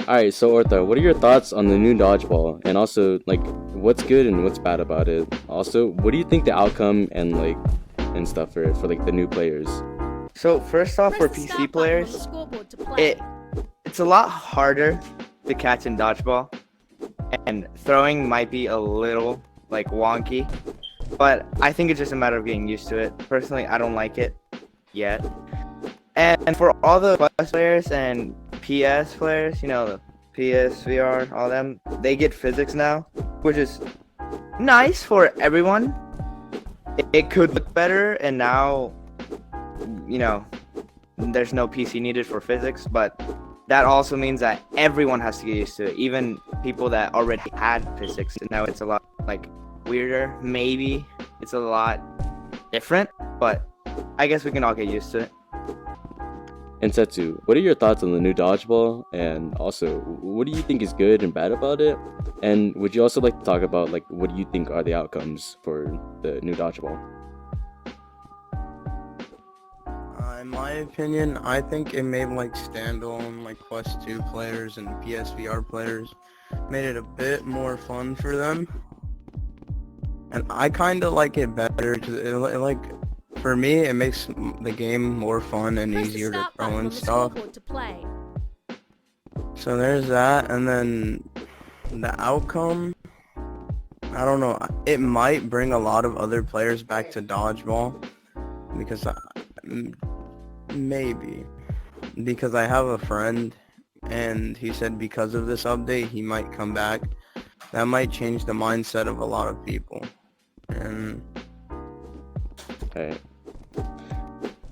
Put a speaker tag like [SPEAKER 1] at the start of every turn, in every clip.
[SPEAKER 1] Alright, so Ortho, what are your thoughts on the new dodgeball? And also, like, what's good and what's bad about it? Also, what do you think the outcome and, like, and stuff for like, the new players?
[SPEAKER 2] So, first off, for PC players, it's a lot harder to catch in dodgeball. And throwing might be a little, like, wonky. But I think it's just a matter of getting used to it. Personally, I don't like it yet. And for all the Plus players and PS players, you know, the PS, VR, all them, they get physics now, which is nice for everyone. It could look better, and now, you know, there's no PC needed for physics, but that also means that everyone has to get used to it, even people that already had physics. And now it's a lot, like, weirder, maybe. It's a lot different, but I guess we can all get used to it.
[SPEAKER 1] Intetsu, what are your thoughts on the new dodgeball? And also, what do you think is good and bad about it? And would you also like to talk about, like, what do you think are the outcomes for the new dodgeball?
[SPEAKER 3] In my opinion, I think it made like standalone, like Quest 2 players and PSVR players, made it a bit more fun for them. And I kind of like it better because like, for me, it makes the game more fun and easier to throw and stuff. So there's that, and then the outcome, I don't know, it might bring a lot of other players back to dodgeball, because maybe, because I have a friend, and he said because of this update, he might come back. That might change the mindset of a lot of people. And
[SPEAKER 1] Alright.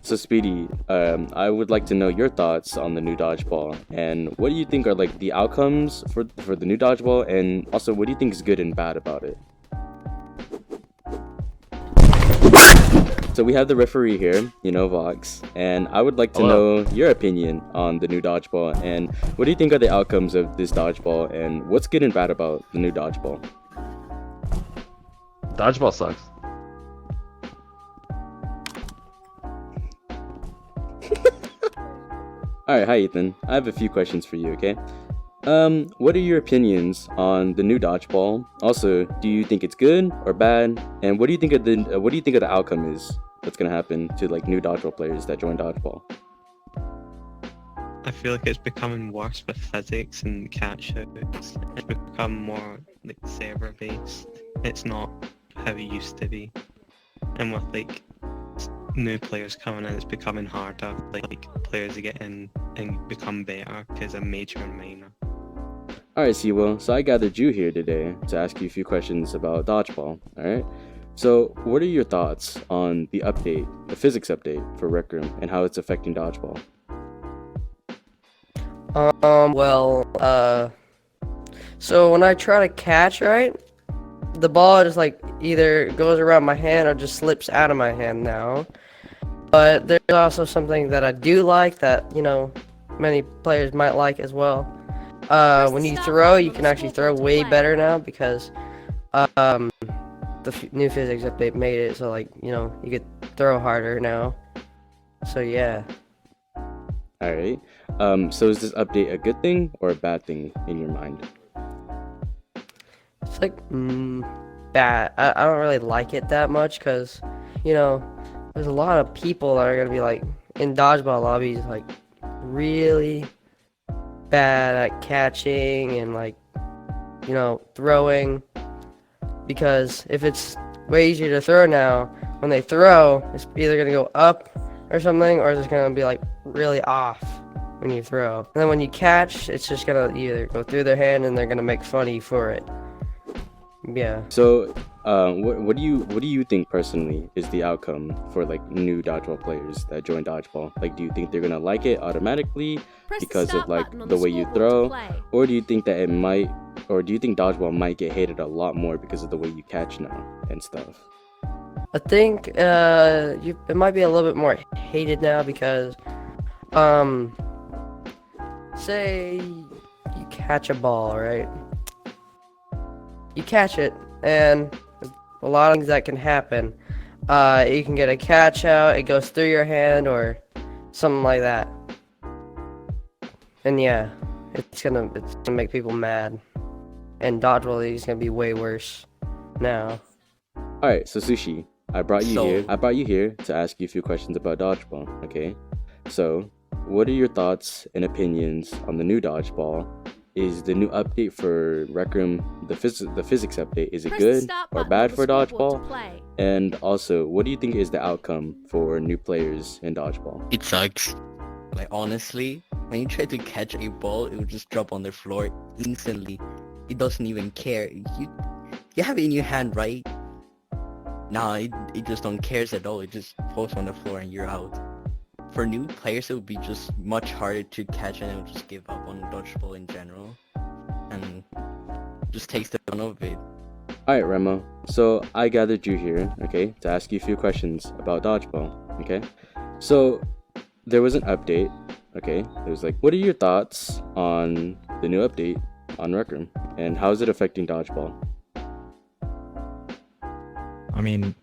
[SPEAKER 1] So Speedy, I would like to know your thoughts on the new dodgeball, and what do you think are like the outcomes for the new dodgeball, and also what do you think is good and bad about it? So we have the referee here, you know, Vox, and I would like to know your opinion on the new dodgeball, and what do you think are the outcomes of this dodgeball, and what's good and bad about the new dodgeball?
[SPEAKER 4] Dodgeball sucks.
[SPEAKER 1] Alright, hi Ethan. I have a few questions for you, okay? What are your opinions on the new dodgeball? Also, do you think it's good or bad? And what do you think of the outcome is that's gonna happen to like new dodgeball players that join dodgeball?
[SPEAKER 5] I feel like it's becoming worse with physics and catch outs. It's become more like server based. It's not how it used to be. And with like new players coming in, it's becoming harder. Like players get in and become better because of major and minor.
[SPEAKER 1] Alright, Siwo, so I gathered you here today to ask you a few questions about dodgeball, alright? So, what are your thoughts on the update, the physics update for Rec Room, and how it's affecting dodgeball?
[SPEAKER 6] So when I try to catch, right, the ball just like either goes around my hand or just slips out of my hand now. But there's also something that I do like that, you know, many players might like as well. When you throw, you can actually throw way better now because the new physics update made it so, like, you know, you could throw harder now. So yeah.
[SPEAKER 1] Alright. So is this update a good thing or a bad thing in your mind?
[SPEAKER 6] It's like bad. I don't really like it that much because, you know, there's a lot of people that are gonna be like in dodgeball lobbies, like really bad at catching and, like, you know, throwing. Because if it's way easier to throw now, when they throw, it's either gonna go up or something, or it's just gonna be like really off when you throw. And then when you catch, it's just gonna either go through their hand and they're gonna make fun of you for it. Yeah.
[SPEAKER 1] So, what do you think personally is the outcome for like new dodgeball players that join dodgeball? Like, do you think they're gonna like it automatically because of like the way you throw, or do you think that it might, or do you think dodgeball might get hated a lot more because of the way you catch now and stuff?
[SPEAKER 6] I think it might be a little bit more hated now because, say you catch a ball, right? You catch it, and a lot of things that can happen. You can get a catch out, it goes through your hand, or something like that. And yeah, it's gonna make people mad, and Dodgeball League is gonna be way worse now.
[SPEAKER 1] All right, so Sushi, I brought you here to ask you a few questions about dodgeball. Okay, so what are your thoughts and opinions on the new dodgeball? Is the new update for Rec Room, the physics update, is it good or bad for dodgeball? And also, what do you think is the outcome for new players in dodgeball?
[SPEAKER 4] It sucks. Like honestly, when you try to catch a ball, it will just drop on the floor instantly. It doesn't even care. You have it in your hand, right? Nah, it just don't cares at all. It just falls on the floor and you're out. For new players, it would be just much harder to catch, and it would just give up on dodgeball in general, and just takes the fun of it.
[SPEAKER 1] Alright, Remo, so I gathered you here, okay, to ask you a few questions about dodgeball, okay? So, there was an update, okay? It was like, what are your thoughts on the new update on Rec Room, and how is it affecting dodgeball?
[SPEAKER 7] I mean,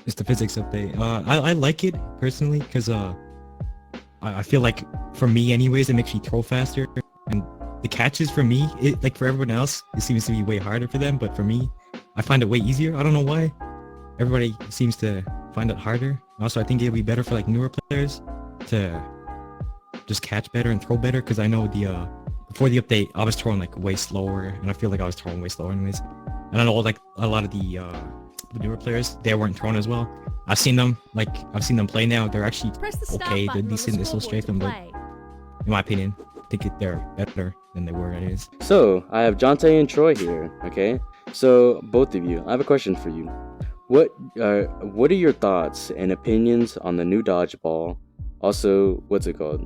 [SPEAKER 7] it's the physics update. I like it personally because I feel like for me anyways, it makes me throw faster, and the catches for me, like for everyone else, it seems to be way harder for them, but for me, I find it way easier. I don't know why. Everybody seems to find it harder. Also, I think it'll be better for like newer players to just catch better and throw better, because I know before the update, I was throwing like way slower, and I feel like I was throwing way slower anyways. And I know like a lot of the newer players, they weren't throwing as well. I've seen them play now. They're actually okay. They're decent. They still strafe them, but in my opinion, I think they're better than they were anyways.
[SPEAKER 1] So, I have Jontay and Troy here, okay? So, both of you, I have a question for you. What are your thoughts and opinions on the new dodgeball? Also, what's it called?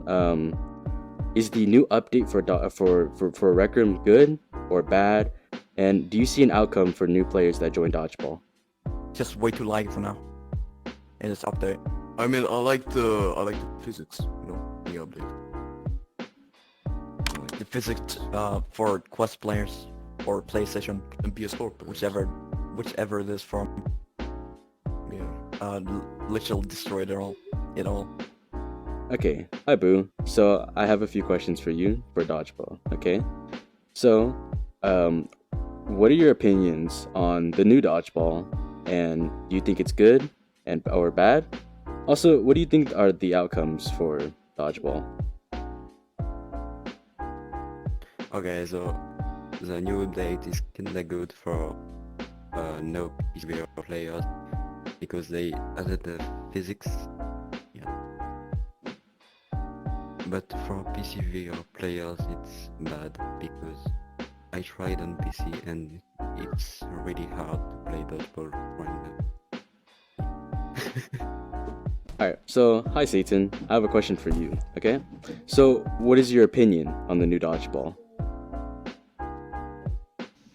[SPEAKER 1] Is the new update for Rec Room good or bad? And do you see an outcome for new players that join dodgeball?
[SPEAKER 8] Just way too laggy for now. And it's update.
[SPEAKER 3] I mean, I like the physics, the update.
[SPEAKER 8] The physics for Quest players or PlayStation
[SPEAKER 3] And PS4,
[SPEAKER 8] whichever it is from.
[SPEAKER 3] yeah.
[SPEAKER 8] Literally destroyed it all.
[SPEAKER 1] Okay, hi Boo. So I have a few questions for you for dodgeball, okay? So, what are your opinions on the new dodgeball, and do you think it's good or bad? Also, what do you think are the outcomes for dodgeball?
[SPEAKER 9] Okay, so the new update is kinda good for no PCVR players because they added the physics. Yeah. But for PCVR players it's bad because I tried on PC and it's really hard to play dodgeball right now.
[SPEAKER 1] Alright, so hi Satan, I have a question for you, okay? So, what is your opinion on the new dodgeball?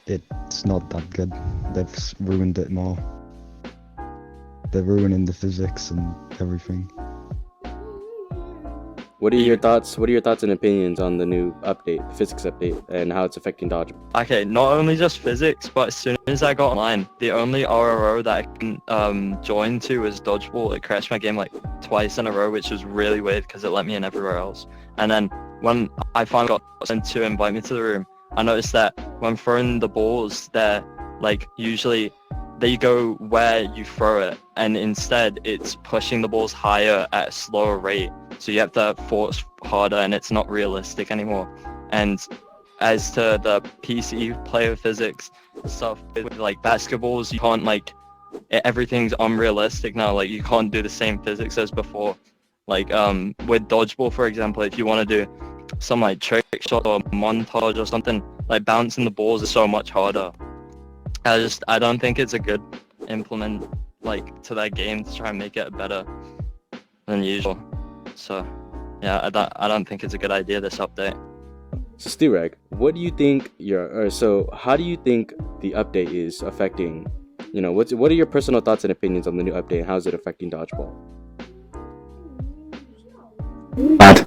[SPEAKER 10] It's not that good. They've ruined it more. They're ruining the physics and everything.
[SPEAKER 1] What are your thoughts? What are your thoughts and opinions on the new update, the physics update, and how it's affecting dodgeball?
[SPEAKER 11] Okay, not only just physics, but as soon as I got online, the only RRO that I can join to was dodgeball. It crashed my game like twice in a row, which was really weird because it let me in everywhere else. And then when I finally got sent to invite me to the room, I noticed that when throwing the balls, they're like usually they go where you throw it, and instead it's pushing the balls higher at a slower rate. So you have to force harder, and it's not realistic anymore. And as to the PC player physics stuff with like basketballs, you can't everything's unrealistic now. Like you can't do the same physics as before. Like with dodgeball, for example, if you want to do some like trick shot or montage or something, like bouncing the balls is so much harder. I don't think it's a good implement to that game to try and make it better than usual. So yeah, I don't think it's a good idea, this update.
[SPEAKER 1] So STU-RAG, what do you think how do you think the update is affecting, what are your personal thoughts and opinions on the new update, and how is it affecting dodgeball?
[SPEAKER 9] Bad.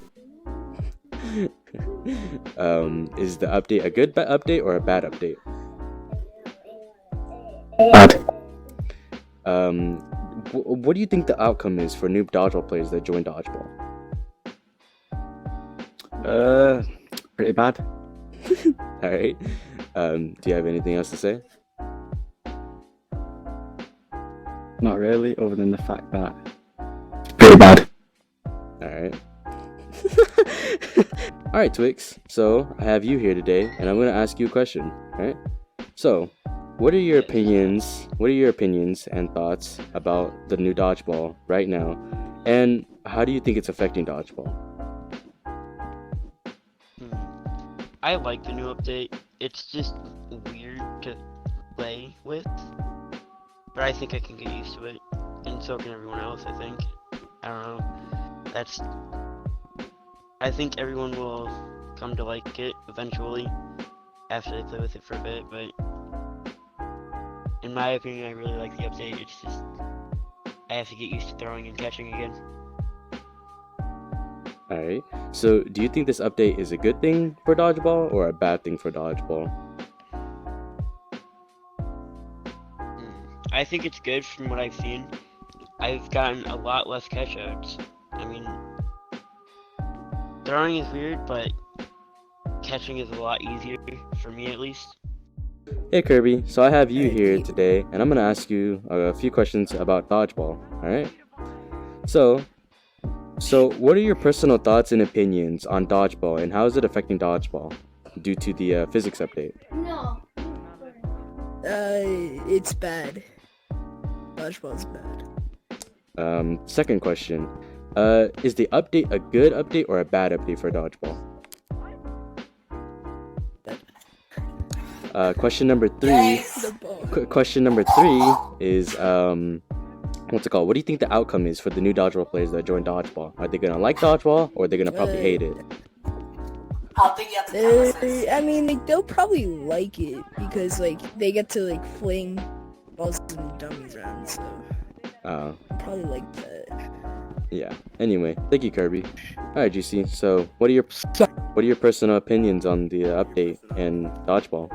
[SPEAKER 1] Is the update a good update or a bad update?
[SPEAKER 9] Bad.
[SPEAKER 1] What do you think the outcome is for new dodgeball players that join dodgeball?
[SPEAKER 12] Pretty bad.
[SPEAKER 1] All right. Do you have anything else to say?
[SPEAKER 12] Not really, other than the fact that it's pretty bad.
[SPEAKER 1] All right. All right, Twix. So I have you here today, and I'm gonna ask you a question. All right. So, what are your opinions? What are your opinions and thoughts about the new dodgeball right now, and how do you think it's affecting dodgeball?
[SPEAKER 13] I like the new update. It's just weird to play with, but I think I can get used to it, and so can everyone else. I think. I don't know. I think everyone will come to like it eventually after they play with it for a bit, but in my opinion, I really like the update. It's just I have to get used to throwing and catching again.
[SPEAKER 1] Alright, so do you think this update is a good thing for dodgeball or a bad thing for dodgeball?
[SPEAKER 13] I think it's good from what I've seen. I've gotten a lot less catch-outs. I mean, throwing is weird, but catching is a lot easier, for me at least.
[SPEAKER 1] Hey Kirby, so I have you here today, and I'm gonna ask you a few questions about dodgeball, alright? So what are your personal thoughts and opinions on dodgeball, and how is it affecting dodgeball due to the physics update?
[SPEAKER 14] No. It's bad. Dodgeball's bad.
[SPEAKER 1] Second question. Is the update a good update or a bad update for dodgeball? Question number three. Question number three is what's it called? What do you think the outcome is for the new dodgeball players that join dodgeball? Are they gonna like dodgeball or are they gonna probably hate it?
[SPEAKER 14] I mean, like, they'll probably like it because like they get to like fling balls and dummies around, so probably like that.
[SPEAKER 1] Yeah. Anyway, thank you, Kirby. All right, GC. So, what are your personal opinions on the update and dodgeball?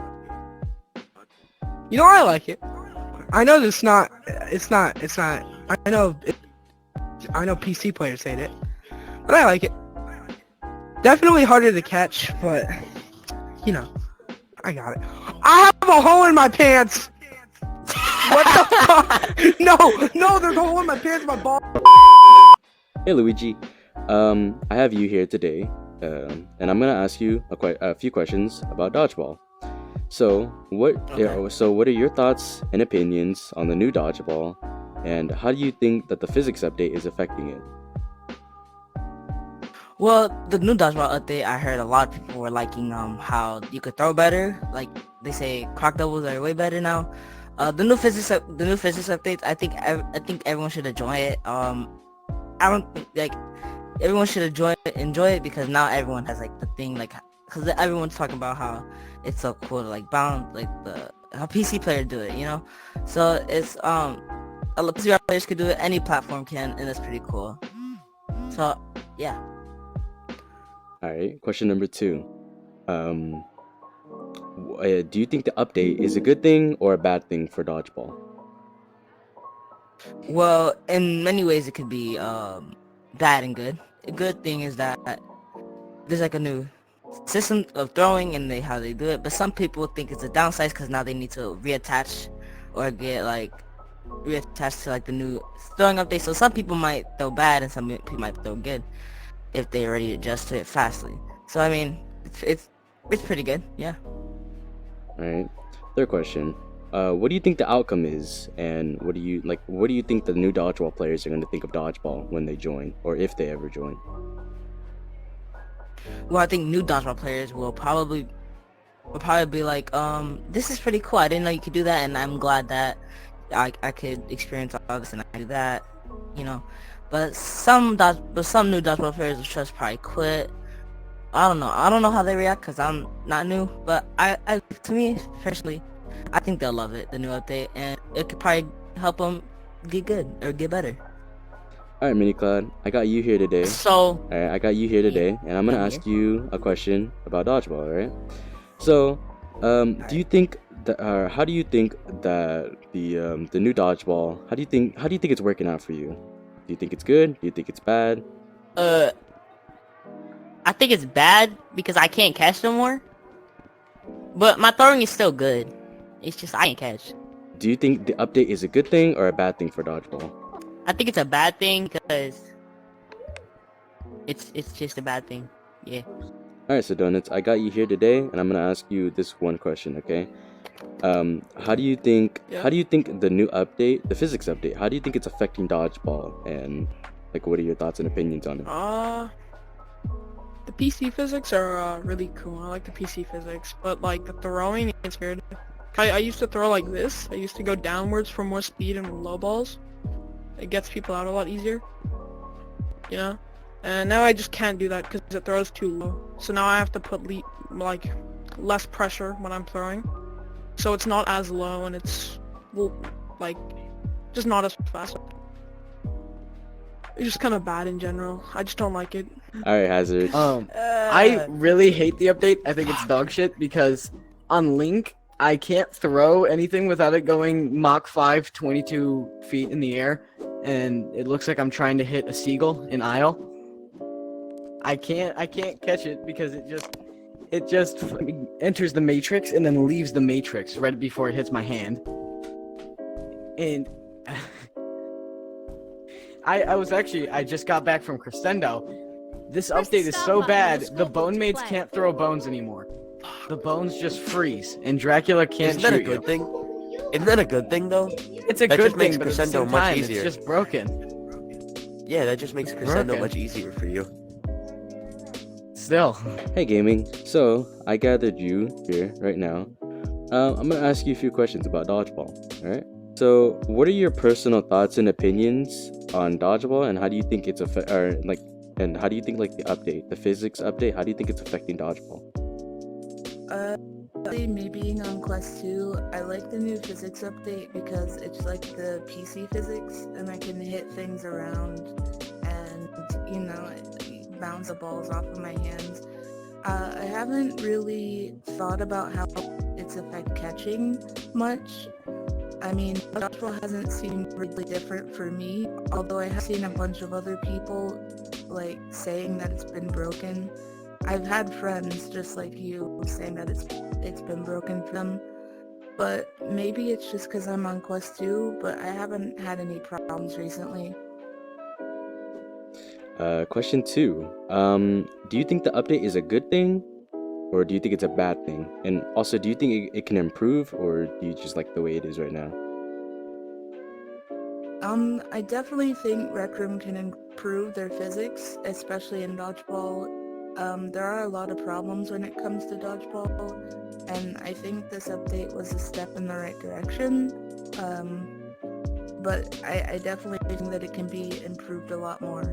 [SPEAKER 15] You know, I like it. I know it's not. I know PC players hate it, but I like it. Definitely harder to catch, but you know, I got it. I have a hole in my pants. What the fuck? No, there's a hole in my pants. My ball.
[SPEAKER 1] Hey Luigi, I have you here today, and I'm gonna ask you a few questions about dodgeball. So what are your thoughts and opinions on the new dodgeball, and how do you think that the physics update is affecting it?
[SPEAKER 16] Well, the new dodgeball update, I heard a lot of people were liking how you could throw better. Like they say, croc doubles are way better now. The new physics updates, I think everyone should enjoy it. I don't think like everyone should enjoy it because now everyone has like the thing like because everyone's talking about how it's so cool to like bounce like how PC players do it, you know. So it's PC players could do it, any platform can, and it's pretty cool. So yeah.
[SPEAKER 1] All right. Question number 2. Do you think the update is a good thing or a bad thing for dodgeball?
[SPEAKER 16] Well, in many ways it could be bad and good. A good thing is that there's like a new system of throwing and how they do it, but some people think it's a downside because now they need to reattach or get like reattached to like the new throwing update. So some people might throw bad and some people might throw good if they already adjust to it fastly. So I mean, it's pretty good, yeah.
[SPEAKER 1] All right. Third question. What do you think the outcome is, and what do you think the new dodgeball players are going to think of dodgeball when they join, or if they ever join?
[SPEAKER 16] Well, I think new dodgeball players will probably be like, this is pretty cool. I didn't know you could do that, and I'm glad that I could experience all this and I do that, you know. But some new dodgeball players will just probably quit. I don't know how they react because I'm not new, but to me personally, I think they'll love it, the new update, and it could probably help them get good or get better.
[SPEAKER 1] All right, Minicon, I got you here today.
[SPEAKER 16] So,
[SPEAKER 1] and I'm gonna ask you a question about dodgeball. All right. So, do you think that, how do you think that the new dodgeball? How do you think it's working out for you? Do you think it's good? Do you think it's bad?
[SPEAKER 16] I think it's bad because I can't catch no more. But my throwing is still good. It's just I can't catch.
[SPEAKER 1] Do you think the update is a good thing or a bad thing for dodgeball?
[SPEAKER 16] I think it's a bad thing because it's just a bad thing. Yeah.
[SPEAKER 1] Alright, so DoughnutZ, I got you here today, and I'm gonna ask you this one question, okay? How do you think the new update, the physics update, how do you think it's affecting dodgeball, and like what are your thoughts and opinions on it?
[SPEAKER 15] The PC physics are really cool. I like the PC physics, but like the throwing is weird. I used to throw like this. I used to go downwards for more speed and low balls. It gets people out a lot easier. You know? And now I just can't do that because it throws too low. So now I have to put like less pressure when I'm throwing. So it's not as low and it's like just not as fast. It's just kind of bad in general. I just don't like it.
[SPEAKER 1] Alright, Hazard.
[SPEAKER 17] I really hate the update. I think it's dog shit because on Link, I can't throw anything without it going Mach 5, 22 feet in the air, and it looks like I'm trying to hit a seagull in Isle. I can't catch it because it just enters the matrix and then leaves the matrix right before it hits my hand. And I just got back from Crescendo. This update is so bad, the bone mates can't throw bones anymore. The bones just freeze, and Dracula can't shoot you.
[SPEAKER 8] Isn't that a good thing? Isn't that a good thing, though?
[SPEAKER 17] It's a
[SPEAKER 8] that
[SPEAKER 17] good
[SPEAKER 8] just
[SPEAKER 17] thing,
[SPEAKER 8] makes
[SPEAKER 17] but at the
[SPEAKER 8] Crescendo
[SPEAKER 17] same
[SPEAKER 8] much
[SPEAKER 17] time,
[SPEAKER 8] easier.
[SPEAKER 17] it's just broken.
[SPEAKER 8] Yeah, that just makes Crescendo much easier for you.
[SPEAKER 17] Still.
[SPEAKER 1] Hey gaming, so I gathered you here right now. I'm gonna ask you a few questions about dodgeball, alright? So what are your personal thoughts and opinions on dodgeball, and how do you think it's and how do you think like the update, the physics update, how do you think it's affecting dodgeball?
[SPEAKER 14] Me being on Quest 2, I like the new physics update because it's like the PC physics and I can hit things around and, you know, bounce the balls off of my hands. I haven't really thought about how it's affect catching much. I mean, dodgeball hasn't seemed really different for me, although I have seen a bunch of other people like saying that it's been broken. I've had friends just like you saying that it's been broken for them, but maybe it's just because I'm on Quest 2, but I haven't had any problems recently.
[SPEAKER 1] Question 2. Do you think the update is a good thing, or do you think it's a bad thing? And also, do you think it can improve, or do you just like the way it is right now?
[SPEAKER 14] I definitely think Rec Room can improve their physics, especially in dodgeball. There are a lot of problems when it comes to dodgeball, and I think this update was a step in the right direction. But I definitely think that it can be improved a lot more.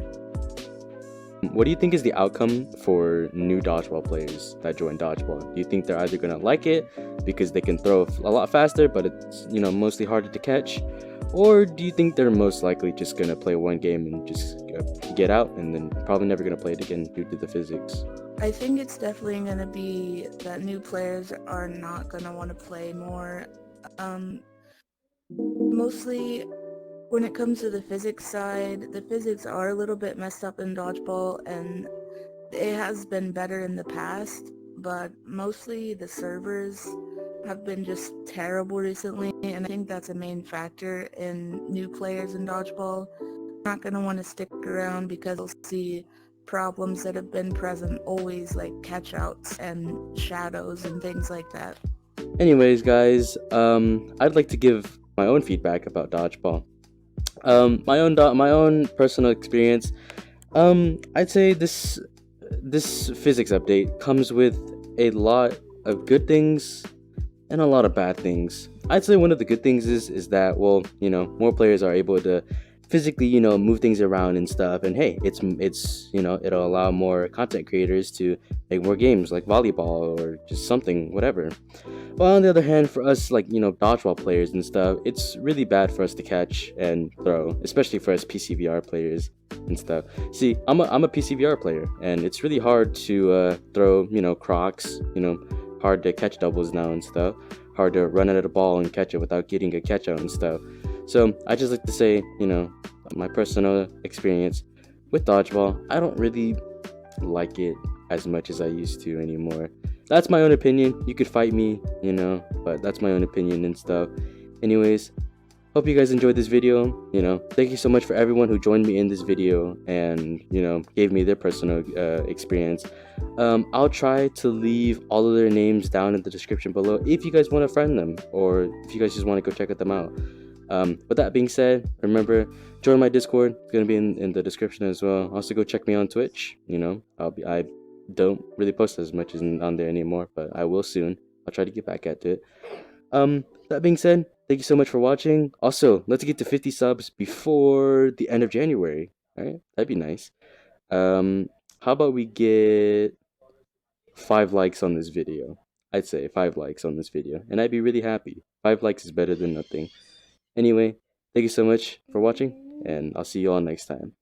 [SPEAKER 1] What do you think is the outcome for new dodgeball players that join dodgeball? Do you think they're either gonna like it because they can throw a lot faster, but it's, you know, mostly harder to catch? Or do you think they're most likely just gonna play one game and just get out and then probably never gonna play it again due to the physics?
[SPEAKER 14] I think it's definitely gonna be that new players are not gonna want to play more. Mostly when it comes to the physics side, the physics are a little bit messed up in dodgeball, and it has been better in the past, but mostly the servers have been just terrible recently, and I think that's a main factor in new players in dodgeball. Not going to want to stick around because they'll see problems that have been present always, like catch-outs and shadows and things like that.
[SPEAKER 1] Anyways, guys, I'd like to give my own feedback about dodgeball. My own personal experience. I'd say this physics update comes with a lot of good things and a lot of bad things. I'd say one of the good things is that, well, you know, more players are able to physically, you know, move things around and stuff, and hey, it's you know, it'll allow more content creators to make more games like volleyball or just something, whatever. Well, on the other hand, for us, like, you know, dodgeball players and stuff, it's really bad for us to catch and throw, especially for us PCVR players and stuff. See, I'm a PCVR player, and it's really hard to throw, you know, crocs, you know, hard to catch doubles now and stuff, hard to run at a ball and catch it without getting a catch out and stuff. So I just like to say, you know, my personal experience with dodgeball, I don't really like it as much as I used to anymore. That's my own opinion. You could fight me, you know, but that's my own opinion and stuff. Anyways, hope you guys enjoyed this video. You know, thank you so much for everyone who joined me in this video and, you know, gave me their personal experience. I'll try to leave all of their names down in the description below if you guys want to friend them, or if you guys just want to go check them out. With that being said, remember, join my Discord. It's gonna be in the description as well. Also, go check me on Twitch. You know, I don't really post as much as on there anymore, but I will soon. I'll try to get back at it. That being said, thank you so much for watching. Also, let's get to 50 subs before the end of January. All right, that'd be nice. How about we get 5 likes on this video? I'd say 5 likes on this video, and I'd be really happy. 5 likes is better than nothing. Anyway, thank you so much for watching, and I'll see you all next time.